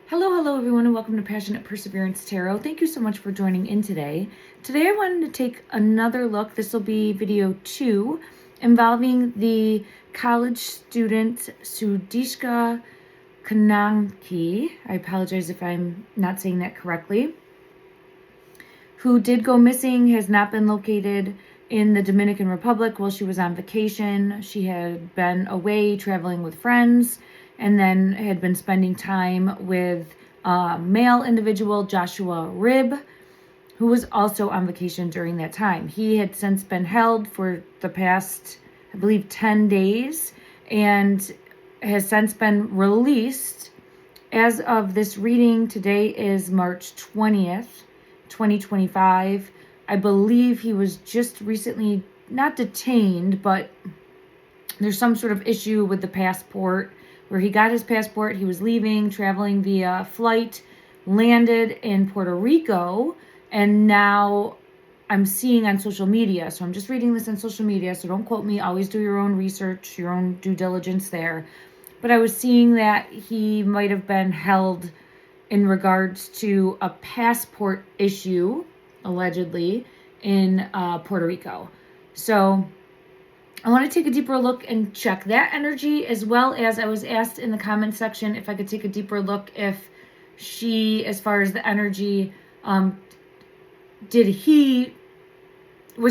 Hello everyone, and welcome to Passionate Perseverance Tarot. Thank you so much for joining in today. Today I wanted to take another look. This will be video 2 involving the college student SUDIKSHA Konanki. I apologize if I'm not saying that correctly. Who did go missing, has not been located in the Dominican Republic while she was on vacation. She had been away traveling with friends and then had been spending time with a male individual, Joshua RIIBE, who was also on vacation during that time. He had since been held for the past, I believe, 10 days and has since been released. As of this reading, today is March 20th, 2025. I believe he was just recently, not detained, but there's some sort of issue with the passport where he got his passport, he was leaving, traveling via flight, landed in Puerto Rico, and now I'm seeing on social media, so I'm just reading this on social media, so don't quote me, always do your own research, your own due diligence there, but I was seeing that he might have been held in regards to a passport issue, allegedly, in Puerto Rico. So I want to take a deeper look and check that energy, as well as I was asked in the comment section if I could take a deeper look if she, as far as the energy, was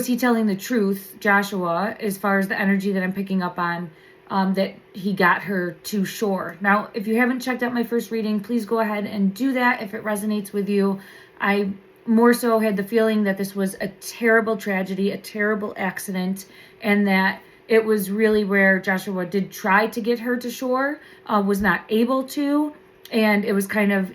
he telling the truth, Joshua, as far as the energy that I'm picking up on, that he got her to shore. Now, if you haven't checked out my first reading, please go ahead and do that if it resonates with you. I more so had the feeling that this was a terrible tragedy, a terrible accident, and that it was really where Joshua did try to get her to shore, was not able to, and it was kind of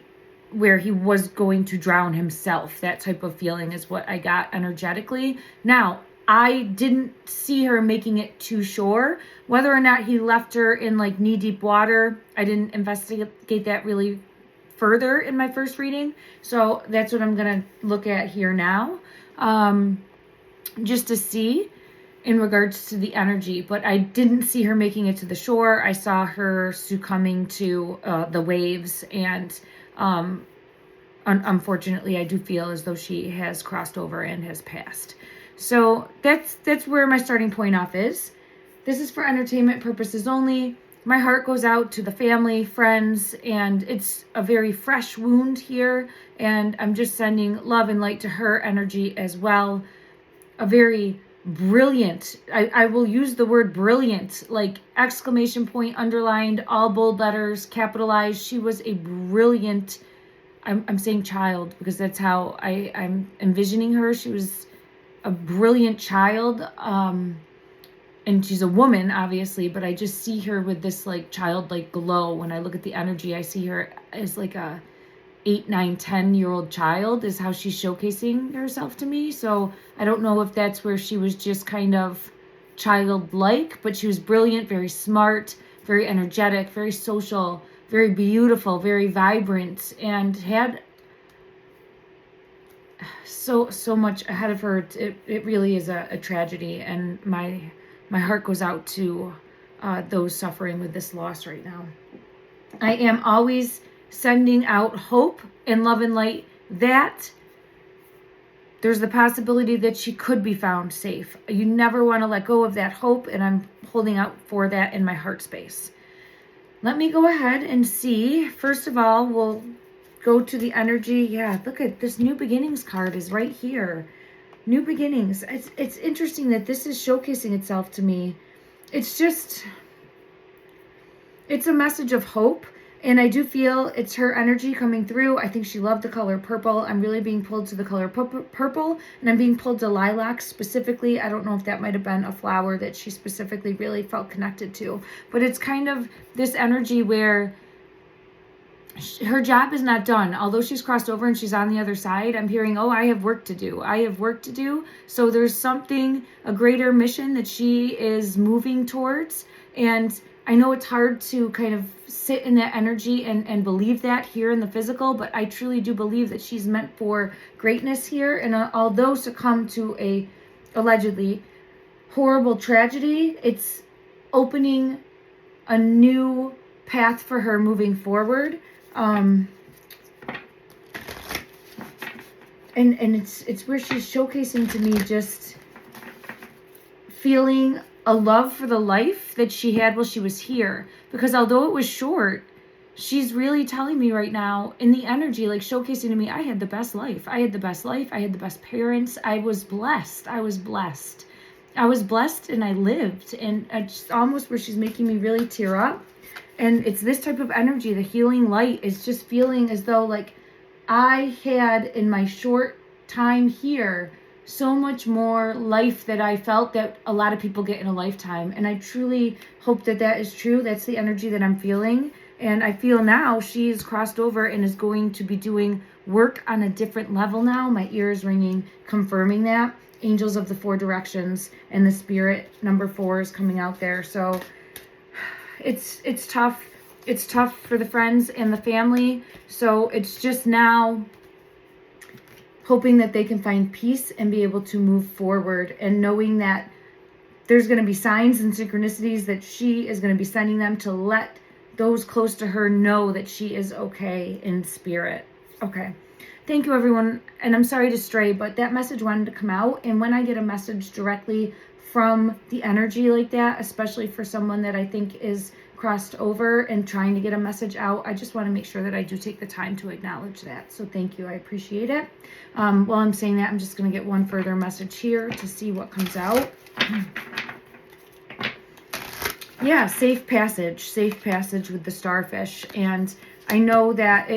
where he was going to drown himself. That type of feeling is what I got energetically. Now, I didn't see her making it to shore. Whether or not he left her in like knee-deep water, I didn't investigate that really further in my first reading. So that's what I'm going to look at here now, just to see in regards to the energy. But I didn't see her making it to the shore. I saw her succumbing to the waves, and unfortunately, I do feel as though she has crossed over and has passed. So that's where my starting point off is. This is for entertainment purposes only. My heart goes out to the family, friends, and it's a very fresh wound here. And I'm just sending love and light to her energy as well. A very brilliant, I will use the word brilliant, like exclamation point, underlined, all bold letters, capitalized. She was a brilliant, I'm saying child because that's how I'm envisioning her. She was a brilliant child, and she's a woman, obviously, but I just see her with this like childlike glow. When I look at the energy, I see her as like a 8, 9, 10-year-old child is how she's showcasing herself to me. So I don't know if that's where she was just kind of childlike, but she was brilliant, very smart, very energetic, very social, very beautiful, very vibrant, and had so much ahead of her. It really is a tragedy, and my heart goes out to those suffering with this loss right now. I am always sending out hope and love and light that there's the possibility that she could be found safe. You never want to let go of that hope, and I'm holding out for that in my heart space. Let me go ahead and see. First of all, we'll go to the energy. Yeah, look at this New Beginnings card is right here. New Beginnings. It's interesting that this is showcasing itself to me. It's a message of hope. And I do feel it's her energy coming through. I think she loved the color purple. I'm really being pulled to the color purple, and I'm being pulled to lilac specifically. I don't know if that might have been a flower that she specifically really felt connected to. But it's kind of this energy where her job is not done. Although she's crossed over and she's on the other side, I'm hearing, oh, I have work to do. I have work to do. So there's something, a greater mission that she is moving towards. And I know it's hard to kind of sit in that energy and believe that here in the physical, but I truly do believe that she's meant for greatness here. And although succumb to a allegedly horrible tragedy, it's opening a new path for her moving forward. and it's where she's showcasing to me just feeling a love for the life that she had while she was here. Because although it was short, she's really telling me right now in the energy, like showcasing to me, I had the best life. I had the best life. I had the best parents. I was blessed. I was blessed. I was blessed and I lived. And it's almost where she's making me really tear up. And it's this type of energy, the healing light is just feeling as though like I had in my short time here so much more life that I felt that a lot of people get in a lifetime. And I truly hope that that is true. That's the energy that I'm feeling. And I feel now she's crossed over and is going to be doing work on a different level now. My ears ringing, confirming that. Angels of the Four Directions and the spirit number 4 is coming out there. So it's tough. It's tough for the friends and the family. So it's just now hoping that they can find peace and be able to move forward, and knowing that there's going to be signs and synchronicities that she is going to be sending them to let those close to her know that she is okay in spirit. Okay. Thank you, everyone. And I'm sorry to stray, but that message wanted to come out. And when I get a message directly from the energy like that, especially for someone that I think is crossed over and trying to get a message out, I just want to make sure that I do take the time to acknowledge that. So thank you. I appreciate it. While I'm saying that, I'm just going to get one further message here to see what comes out. Yeah, safe passage with the starfish. And I know that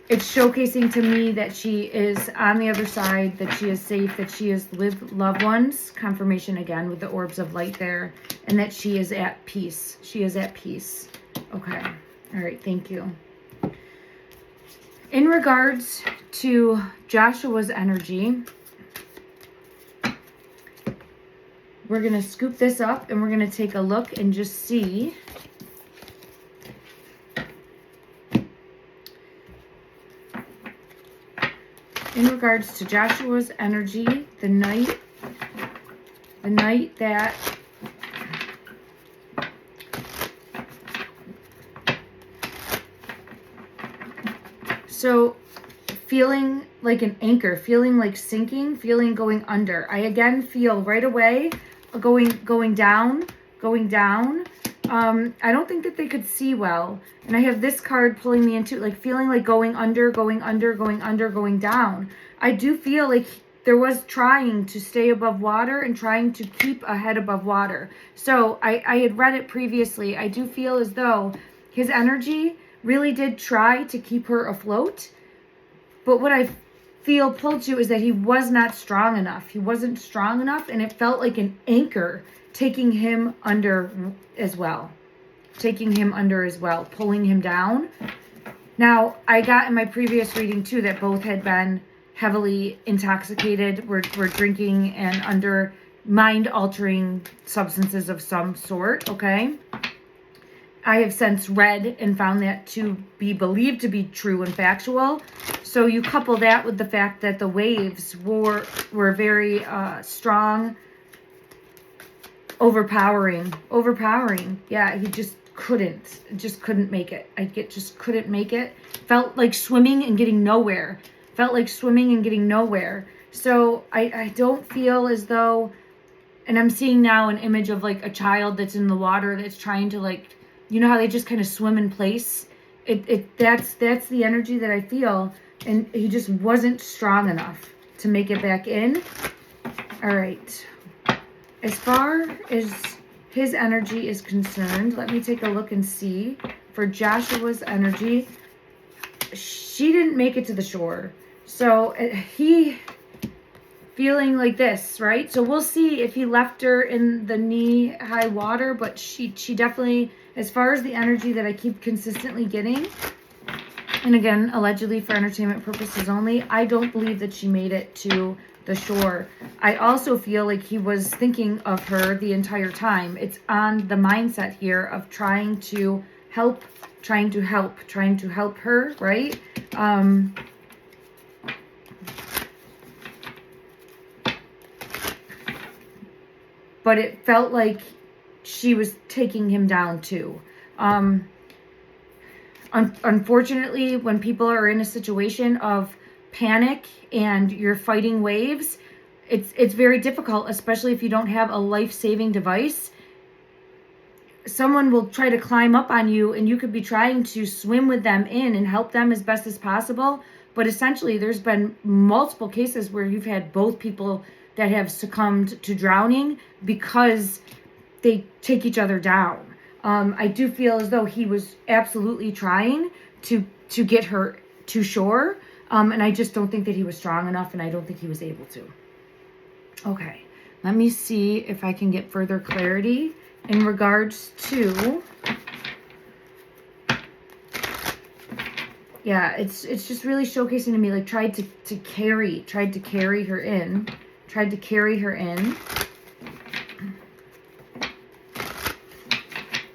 it's showcasing to me that she is on the other side, that she is safe, that she is with loved ones. Confirmation again with the orbs of light there. And that she is at peace. She is at peace. Okay. All right. Thank you. In regards to Joshua's energy, we're going to scoop this up and we're going to take a look and just see. In regards to Joshua's energy, the night that so feeling like an anchor, feeling like sinking, feeling going under. I again feel right away going down. I don't think that they could see well. And I have this card pulling me into like feeling like going under, going down. I do feel like there was trying to stay above water and trying to keep a head above water. So I had read it previously. I do feel as though his energy really did try to keep her afloat. But what I feel pulled to is that he was not strong enough. He wasn't strong enough, and it felt like an anchor taking him under as well. Pulling him down. Now, I got in my previous reading too that both had been heavily intoxicated, were drinking and under mind-altering substances of some sort, okay? I have since read and found that to be believed to be true and factual. So you couple that with the fact that the waves were very strong, overpowering. Yeah, he just couldn't make it. Just couldn't make it. Felt like swimming and getting nowhere. So I don't feel as though, and I'm seeing now an image of like a child that's in the water that's trying to like, you know how they just kind of swim in place? That's the energy that I feel. And he just wasn't strong enough to make it back in. All right. As far as his energy is concerned, let me take a look and see. For Joshua's energy, she didn't make it to the shore. So he feeling like this, right? So we'll see if he left her in the knee-high water, but she definitely, as far as the energy that I keep consistently getting, and again, allegedly for entertainment purposes only, I don't believe that she made it to the shore. I also feel like he was thinking of her the entire time. It's on the mindset here of trying to help her, right? But it felt like she was taking him down too. Unfortunately, when people are in a situation of panic and you're fighting waves, it's very difficult, especially if you don't have a life-saving device. Someone will try to climb up on you, and you could be trying to swim with them in and help them as best as possible. But essentially, there's been multiple cases where you've had both people that have succumbed to drowning because they take each other down. I do feel as though he was absolutely trying to get her to shore. And I just don't think that he was strong enough, and I don't think he was able to. Okay, let me see if I can get further clarity in regards to, yeah, it's just really showcasing to me, like, tried to carry her in.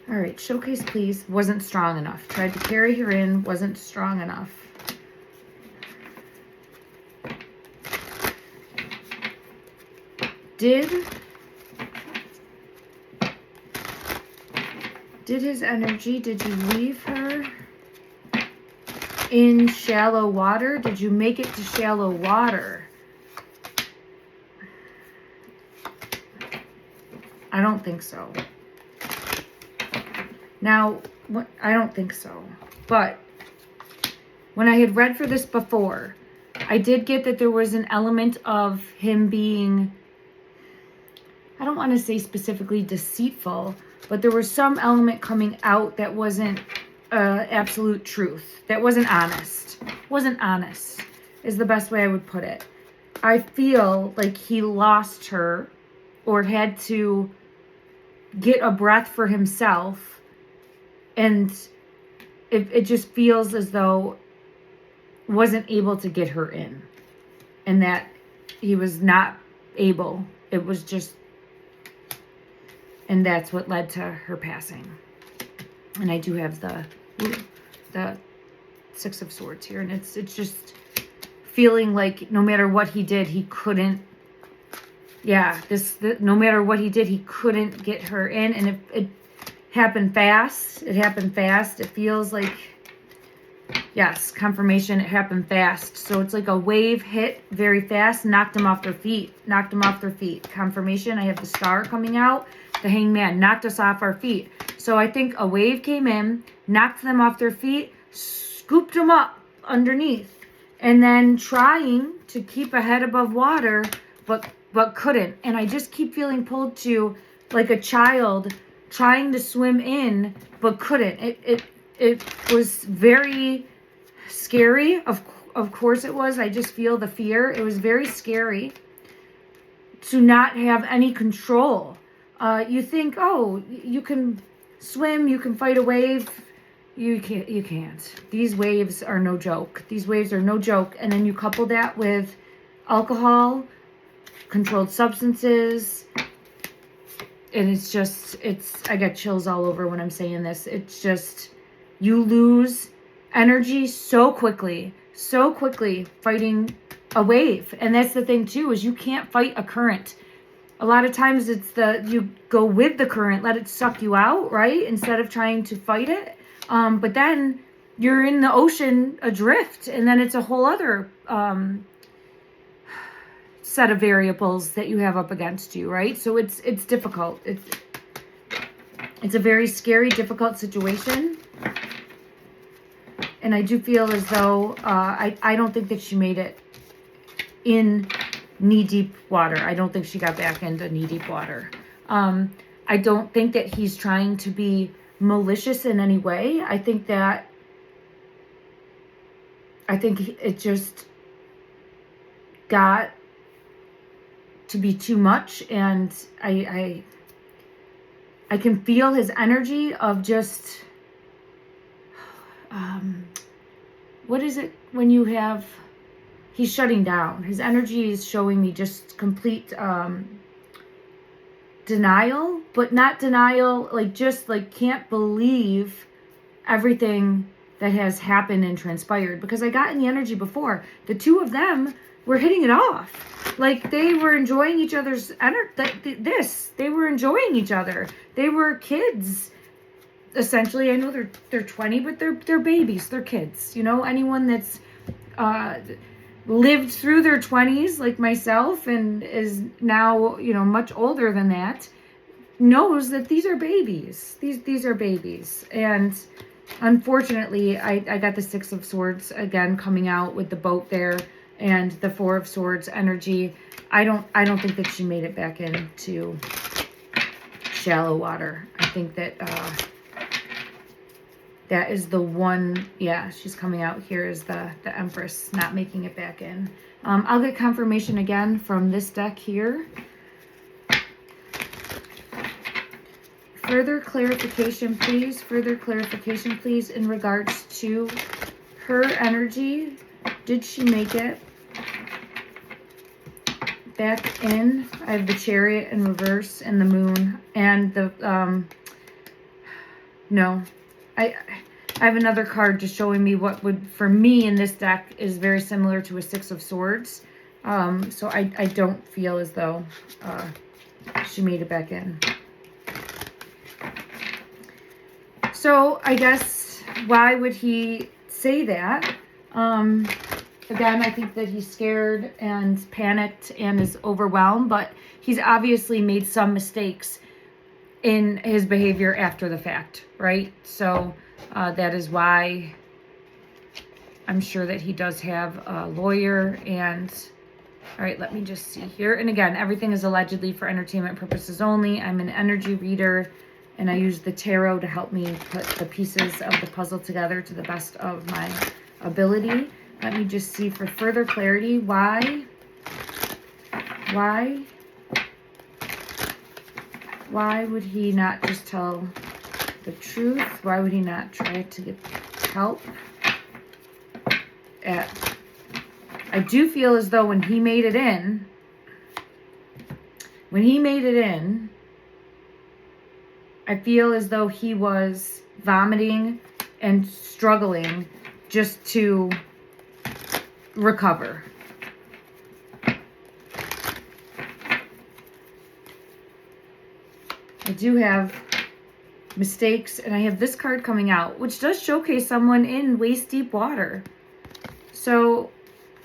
All right, showcase, please. Wasn't strong enough. Tried to carry her in, wasn't strong enough. Did his energy, did you leave her in shallow water? Did you make it to shallow water? I don't think so. Now, I don't think so. But when I had read for this before, I did get that there was an element of him being, I don't want to say specifically deceitful, but there was some element coming out that wasn't absolute truth. That wasn't honest. Wasn't honest is the best way I would put it. I feel like he lost her or had to get a breath for himself. And it just feels as though wasn't able to get her in. And that he was not able. It was just, and that's what led to her passing. And I do have the Six of Swords here. And it's just feeling like no matter what he did, he couldn't, no matter what he did, he couldn't get her in. And it happened fast. It happened fast. It feels like, yes, confirmation, it happened fast. So it's like a wave hit very fast, knocked them off their feet. Knocked them off their feet. Confirmation, I have the Star coming out. The Hangman knocked us off our feet. So I think a wave came in, knocked them off their feet, scooped them up underneath, and then trying to keep a head above water, but couldn't. And I just keep feeling pulled to like a child trying to swim in, but couldn't. It was very scary. Of course it was. I just feel the fear. It was very scary to not have any control. You think, oh, you can swim, you can fight a wave. You can't. These waves are no joke. These waves are no joke. And then you couple that with alcohol, controlled substances, and it's just, I got chills all over when I'm saying this. It's just, you lose energy so quickly fighting a wave. And that's the thing too, is you can't fight a current. A lot of times it's you go with the current, let it suck you out, right? Instead of trying to fight it. But then you're in the ocean adrift, and then it's a whole other set of variables that you have up against you, right? So it's difficult. It's a very scary, difficult situation. And I do feel as though I don't think that she made it in knee-deep water. I don't think she got back into knee-deep water. I don't think that he's trying to be malicious in any way. I think it just got to be too much, and I can feel his energy of just what is it when you have, he's shutting down. His energy is showing me just complete denial, but not denial, like just like can't believe everything that has happened and transpired. Because I got in the energy before, the two of them were hitting it off. Like they were enjoying each other's they were enjoying each other. They were kids. Essentially, I know they're 20, but they're babies, they're kids. You know, anyone that's lived through their 20s like myself and is now, you know, much older than that, knows that these are babies. These are babies. And unfortunately, I got the Six of Swords again coming out with the boat there and the Four of Swords energy. I don't think that she made it back into shallow water. I think that that is the one. Yeah, she's coming out here as the Empress, not making it back in. I'll get confirmation again from this deck here. Further clarification, please. Further clarification, please, in regards to her energy. Did she make it back in? I have the Chariot in reverse and the Moon and the no. I have another card just showing me what would, for me in this deck, is very similar to a Six of Swords. So I don't feel as though she made it back in. So I guess, why would he say that? Again, I think that he's scared and panicked and is overwhelmed, but he's obviously made some mistakes in his behavior after the fact, right? So that is why I'm sure that he does have a lawyer. And all right, let me just see here. And again, everything is allegedly for entertainment purposes only. I'm an energy reader, and I use the tarot to help me put the pieces of the puzzle together to the best of my ability. Let me just see for further clarity, why would he not just tell the truth? Why would he not try to get help? I do feel as though when he made it in, I feel as though he was vomiting and struggling just to recover. I do have mistakes, and I have this card coming out, which does showcase someone in waist-deep water. So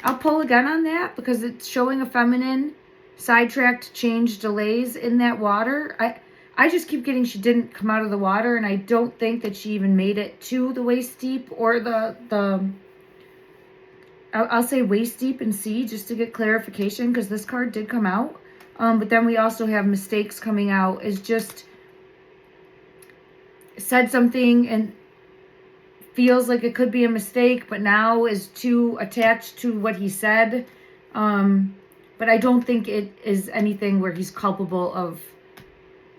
I'll pull again on that because it's showing a feminine sidetracked change delays in that water. I just keep getting she didn't come out of the water, and I don't think that she even made it to the waist deep or I'll say waist deep and sea just to get clarification, because this card did come out. But then we also have mistakes coming out. Is just said something and feels like it could be a mistake, but now is too attached to what he said. But I don't think it is anything where he's culpable of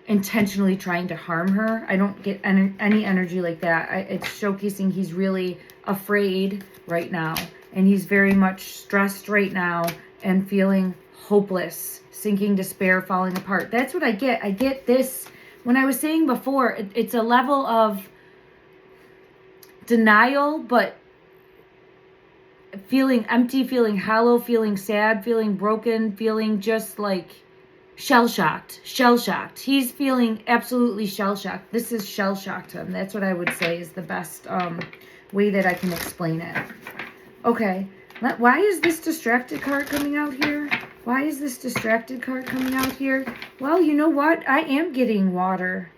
intentionally trying to harm her. I don't get any energy like that. It's showcasing he's really afraid right now, and he's very much stressed right now and feeling hopeless, sinking despair, falling apart. That's what I get. I get this. When I was saying before, it's a level of denial, but feeling empty, feeling hollow, feeling sad, feeling broken, feeling just like shell-shocked. He's feeling absolutely shell-shocked. This is shell-shocked him. That's what I would say is the best way that I can explain it. Okay, why is this distracted card coming out here? Why is this distracted card coming out here? Well, you know what? I am getting water.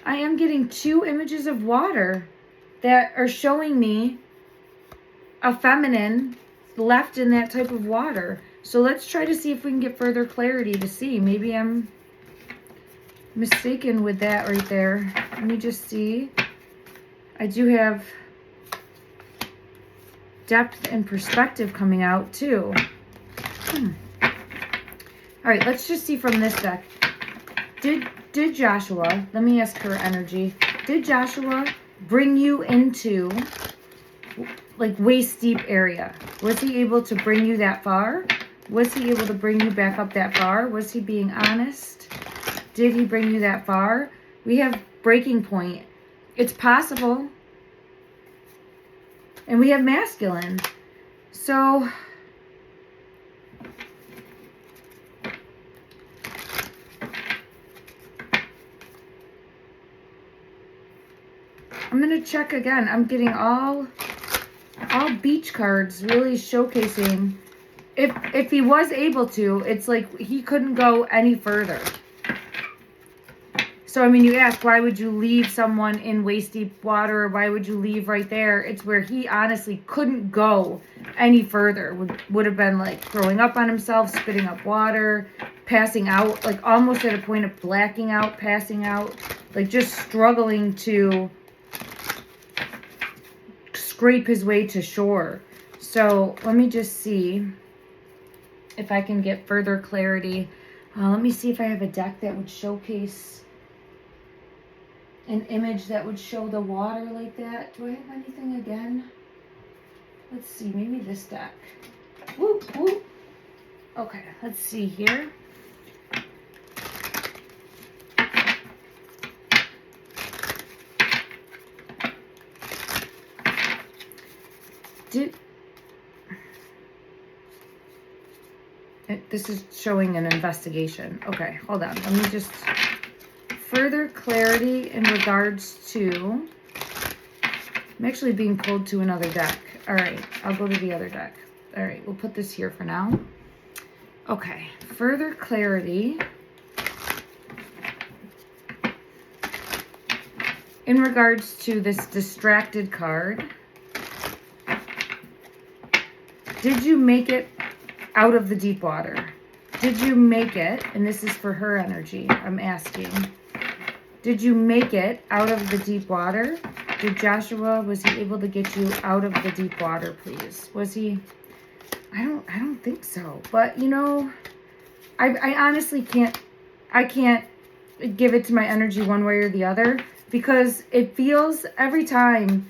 I am getting 2 images of water that are showing me a feminine left in that type of water. So let's try to see if we can get further clarity to see. Maybe I'm mistaken with that right there. Let me just see. I do have depth and perspective coming out too. All right, let's just see from this deck. Did Joshua, let me ask her energy. Did Joshua bring you into like waist deep area? Was he able to bring you that far? Was he able to bring you back up that far? Was he being honest? Did he bring you that far? We have breaking point. It's possible. And we have masculine. So I'm going to check again. I'm getting all beach cards really showcasing if he was able to, it's like he couldn't go any further. So, I mean, you ask, why would you leave someone in waist deep water? Or why would you leave right there? It's where he honestly couldn't go any further. Would have been like throwing up on himself, spitting up water, passing out, like almost at a point of blacking out, passing out, like just struggling to scrape his way to shore. So let me just see if I can get further clarity. Let me see if I have a deck that would showcase an image that would show the water like that. Do I have anything again? Let's see, maybe this deck. Whoop, whoop. Okay, let's see here. This is showing an investigation. Okay, hold on. Let me just further clarity in regards to, I'm actually being pulled to another deck. All right, I'll go to the other deck. All right, we'll put this here for now. Okay, further clarity in regards to this distracted card. Did you make it out of the deep water? Did you make it, and this is for her energy, I'm asking, did you make it out of the deep water? Did Joshua, was he able to get you out of the deep water, please? Was he? I don't think so. But, you know, I honestly can't give it to my energy one way or the other, because it feels every time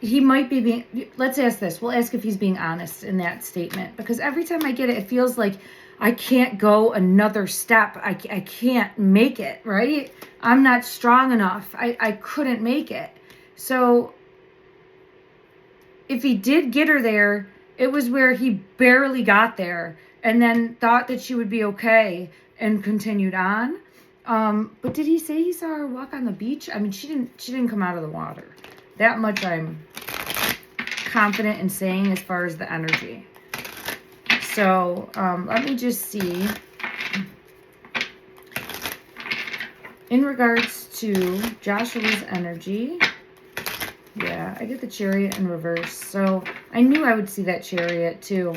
he might be being, let's ask this. We'll ask if he's being honest in that statement, because every time I get it, it feels like I can't go another step. I can't make it, right? I'm not strong enough. I couldn't make it. So if he did get her there, it was where he barely got there and then thought that she would be okay and continued on. But did he say he saw her walk on the beach? I mean, she didn't come out of the water. That much I'm confident in saying as far as the energy. So let me just see. In regards to Joshua's energy, yeah, I get the Chariot in reverse. So I knew I would see that Chariot too.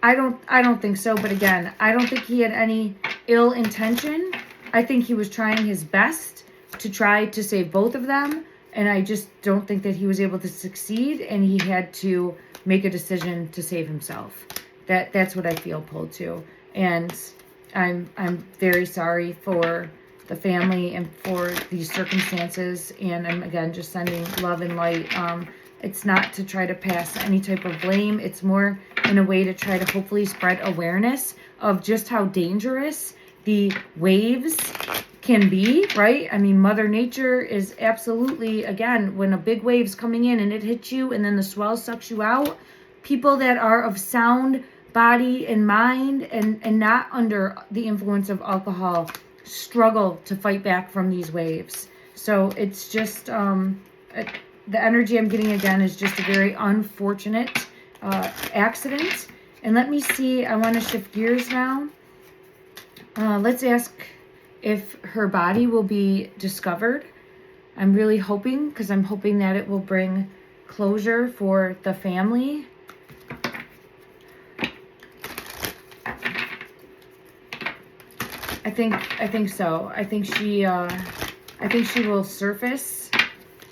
I don't think so, but again, I don't think he had any ill intention. I think he was trying his best to try to save both of them, and I just don't think that he was able to succeed, and he had to make a decision to save himself. That's what I feel pulled to. And I'm very sorry for the family and for these circumstances, and I'm again just sending love and light. It's not to try to pass any type of blame. It's more in a way to try to hopefully spread awareness of just how dangerous the waves can be, right? I mean, Mother Nature is absolutely, again, when a big wave's coming in and it hits you and then the swell sucks you out, people that are of sound body and mind and not under the influence of alcohol struggle to fight back from these waves. So it's just, the energy I'm getting again is just a very unfortunate accident. And let me see, I want to shift gears now. Let's ask if her body will be discovered. I'm really hoping, because I'm hoping that it will bring closure for the family. I think so. I think she will surface.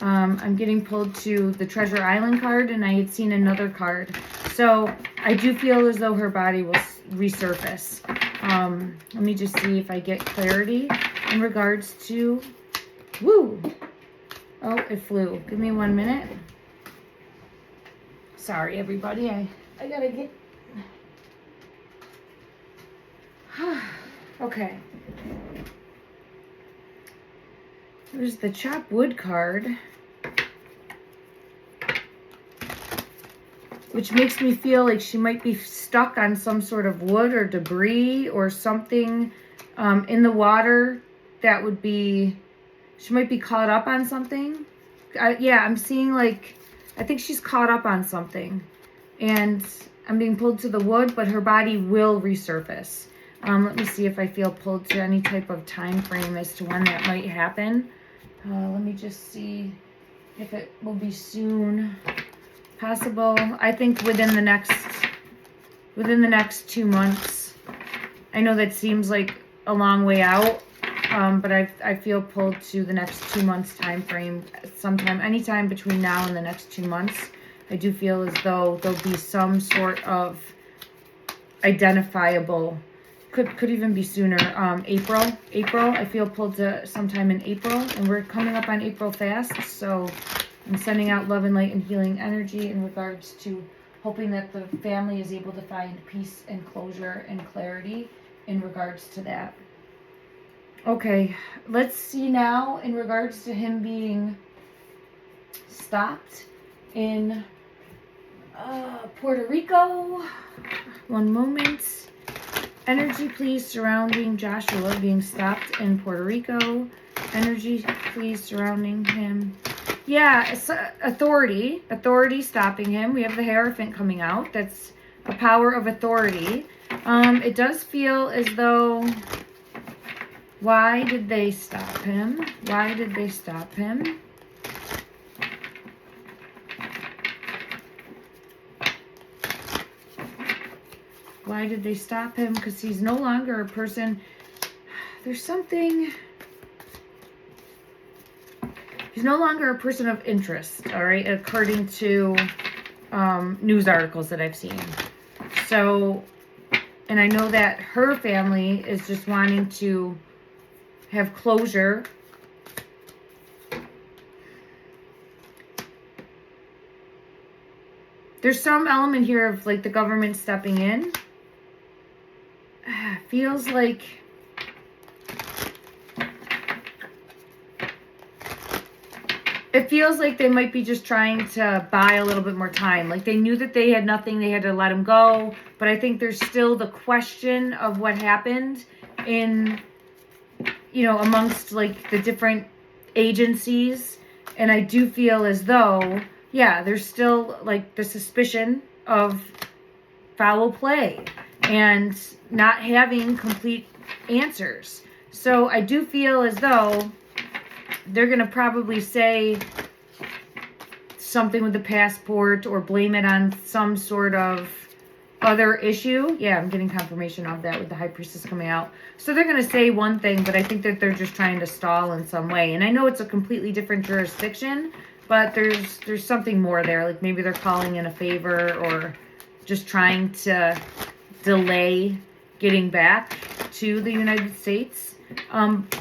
I'm getting pulled to the Treasure Island card, and I had seen another card. So I do feel as though her body will resurface. Let me just see if I get clarity in regards to, woo! Oh, it flew. Give me 1 minute. Sorry, everybody. I gotta get, okay. There's the Chop Wood card, which makes me feel like she might be stuck on some sort of wood or debris or something in the water that would be, she might be caught up on something. Yeah, I'm seeing like, I think she's caught up on something. and I'm being pulled to the wood, but her body will resurface. Let me see if I feel pulled to any type of time frame as to when that might happen. Let me just see if it will be soon. Possible, I think within the next 2 months. I know that seems like a long way out, but I feel pulled to the next 2 months time frame. Sometime, anytime between now and the next 2 months, I do feel as though there'll be some sort of identifiable, could even be sooner. April, I feel pulled to sometime in April, and we're coming up on April fast, so I'm sending out love and light and healing energy in regards to hoping that the family is able to find peace and closure and clarity in regards to that. Okay, let's see now in regards to him being stopped in Puerto Rico. One moment. Energy, please, surrounding Joshua being stopped in Puerto Rico. Energy, please, surrounding him. Yeah, it's authority. Authority stopping him. We have the Hierophant coming out. That's a power of authority. It does feel as though... Why did they stop him? Why did they stop him? Why did they stop him? Because he's no longer a person... There's something... He's no longer a person of interest, all right, according to news articles that I've seen. So, and I know that her family is just wanting to have closure. There's some element here of like the government stepping in. Feels like... It feels like they might be just trying to buy a little bit more time. Like they knew that they had nothing, they had to let him go. But I think there's still the question of what happened in, you know, amongst like the different agencies. And I do feel as though, yeah, there's still like the suspicion of foul play and not having complete answers. So I do feel as though they're going to probably say something with the passport or blame it on some sort of other issue. Yeah, I'm getting confirmation of that with the High Priestess coming out. So they're going to say one thing, but I think that they're just trying to stall in some way. And I know it's a completely different jurisdiction, but there's something more there. Like maybe they're calling in a favor or just trying to delay getting back to the United States.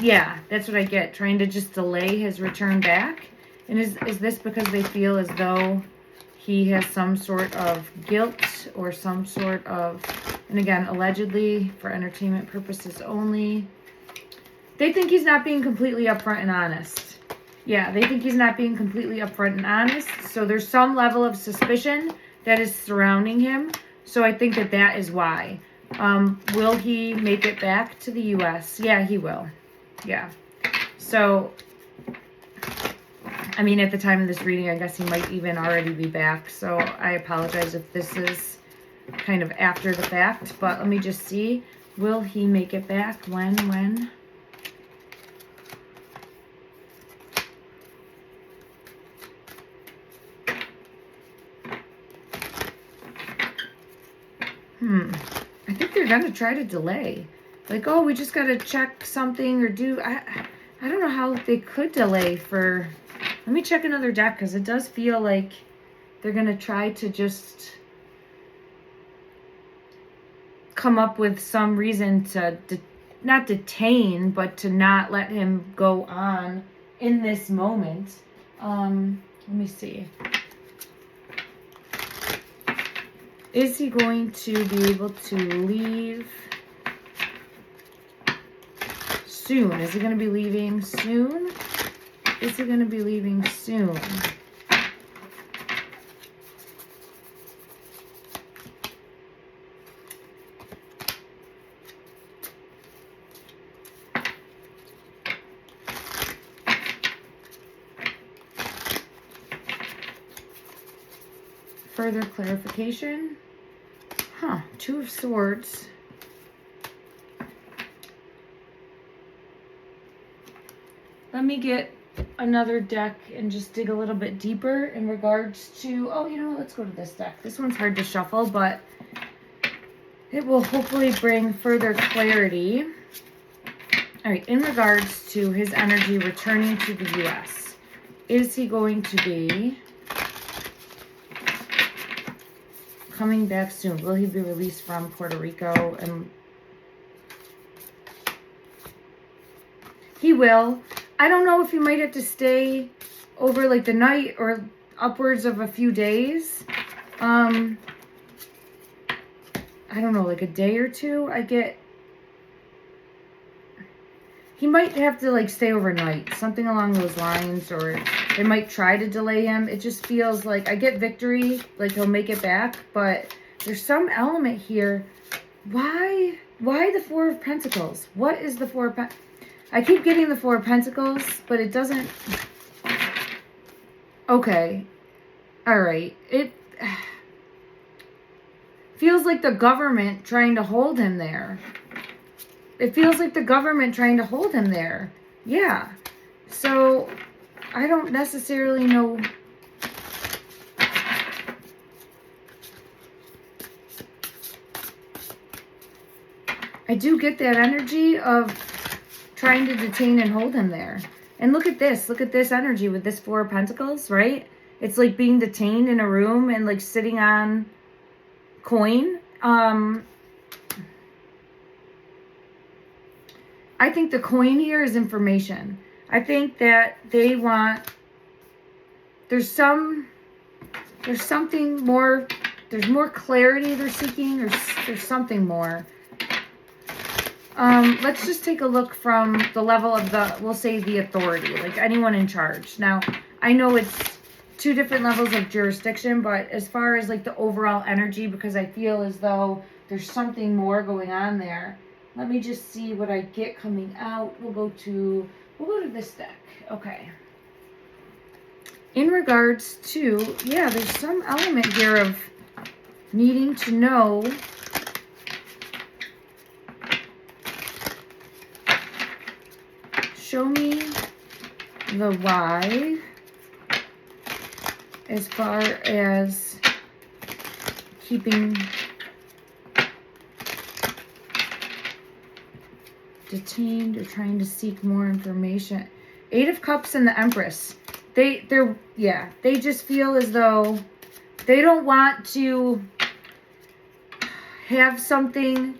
Yeah, that's what I get. Trying to just delay his return back. And is this because they feel as though he has some sort of guilt or some sort of, and again, allegedly for entertainment purposes only. They think he's not being completely upfront and honest. Yeah, they think he's not being completely upfront and honest. So there's some level of suspicion that is surrounding him. So I think that that is why. Will he make it back to the U.S.? Yeah, he will. Yeah. So, I mean, at the time of this reading, I guess he might even already be back. So I apologize if this is kind of after the fact. But let me just see. Will he make it back? When? I think they're going to try to delay. Like, oh, we just got to check something or do... I don't know how they could delay for... Let me check another deck because it does feel like they're going to try to just come up with some reason to not detain, but to not let him go on in this moment. Let me see. Is he going to be able to leave soon? Is he going to be leaving soon? Is he going to be leaving soon? further clarification. Huh, Two of Swords. Let me get another deck and just dig a little bit deeper in regards to, oh, you know what, let's go to this deck. This one's hard to shuffle, but it will hopefully bring further clarity. All right, in regards to his energy returning to the U.S., is he going to be coming back soon? Will he be released from Puerto Rico? And he will. I don't know if he might have to stay over like the night or upwards of a few days. I don't know, like a day or two. He might have to like stay overnight, something along those lines, or they might try to delay him. It just feels like I get victory, like he'll make it back, but there's some element here. Why the Four of Pentacles? What is the Four of Pentacles? I keep getting the Four of Pentacles, but it doesn't. Okay. All right. It feels like the government trying to hold him there. It feels like the government trying to hold him there. Yeah. So, I don't necessarily know. I do get that energy of trying to detain and hold him there. And look at this. Look at this energy with this Four of Pentacles, right? It's like being detained in a room and like sitting on coin. I think the coin here is information. I think that they want, there's something more, there's more clarity they're seeking, or there's something more. Let's just take a look from the level of the, we'll say the authority, like anyone in charge. Now, I know it's two different levels of jurisdiction, but as far as like the overall energy, because I feel as though there's something more going on there. Let me just see what I get coming out. We'll go to this deck. Okay. In regards to, yeah, there's some element here of needing to know show me the why as far as keeping detained or trying to seek more information. Eight of Cups and the Empress. They just feel as though they don't want to have something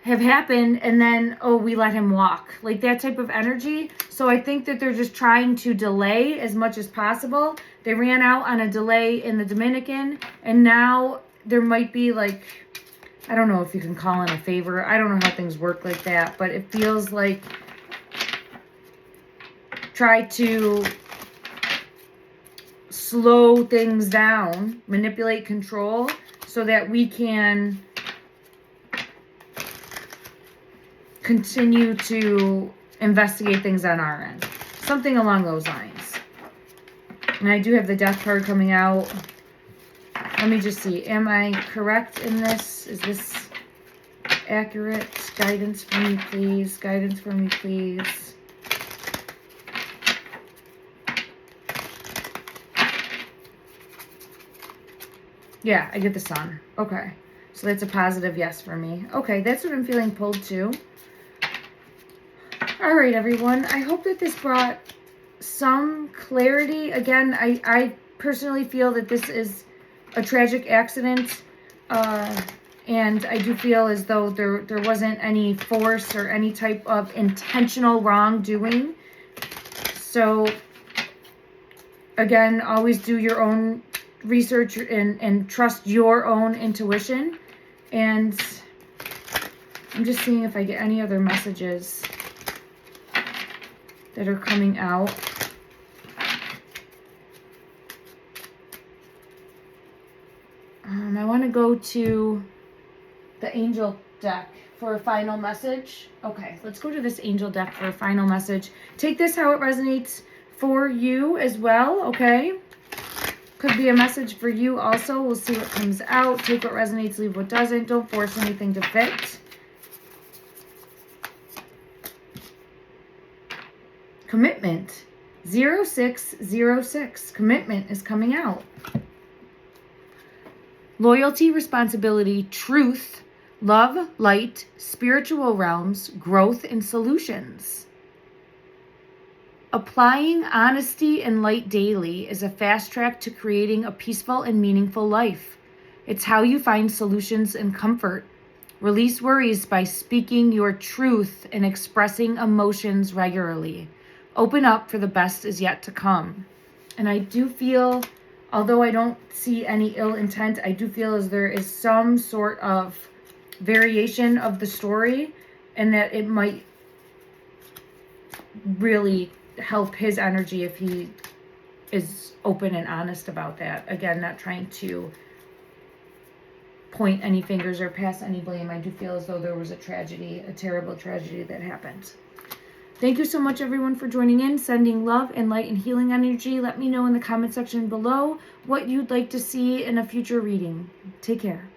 have happened and then, oh, we let him walk. Like that type of energy. So I think that they're just trying to delay as much as possible. They ran out on a delay in the Dominican, and now there might be like, I don't know if you can call in a favor. I don't know how things work like that, but it feels like try to slow things down, manipulate control so that we can continue to investigate things on our end. Something along those lines. And I do have the Death card coming out. Let me just see. Am I correct in this? Is this accurate? Guidance for me, please. Guidance for me, please. Yeah, I get the Sun. Okay. So that's a positive yes for me. Okay, that's what I'm feeling pulled to. All right, everyone. I hope that this brought some clarity. Again, I personally feel that this is a tragic accident, and I do feel as though there wasn't any force or any type of intentional wrongdoing. So, again, always do your own research and trust your own intuition. And I'm just seeing if I get any other messages that are coming out. I want to go to the Angel deck for a final message. Okay, let's go to this Angel deck for a final message. Take this how it resonates for you as well, okay? Could be a message for you also. We'll see what comes out. Take what resonates, leave what doesn't. Don't force anything to fit. Commitment. 0606. Commitment is coming out. Loyalty, responsibility, truth, love, light, spiritual realms, growth, and solutions. Applying honesty and light daily is a fast track to creating a peaceful and meaningful life. It's how you find solutions and comfort. Release worries by speaking your truth and expressing emotions regularly. Open up, for the best is yet to come. And I do feel, although I don't see any ill intent, I do feel as there is some sort of variation of the story, and that it might really help his energy if he is open and honest about that. Again, not trying to point any fingers or pass any blame. I do feel as though there was a tragedy, a terrible tragedy that happened. Thank you so much, everyone, for joining in, sending love and light and healing energy. Let me know in the comment section below what you'd like to see in a future reading. Take care.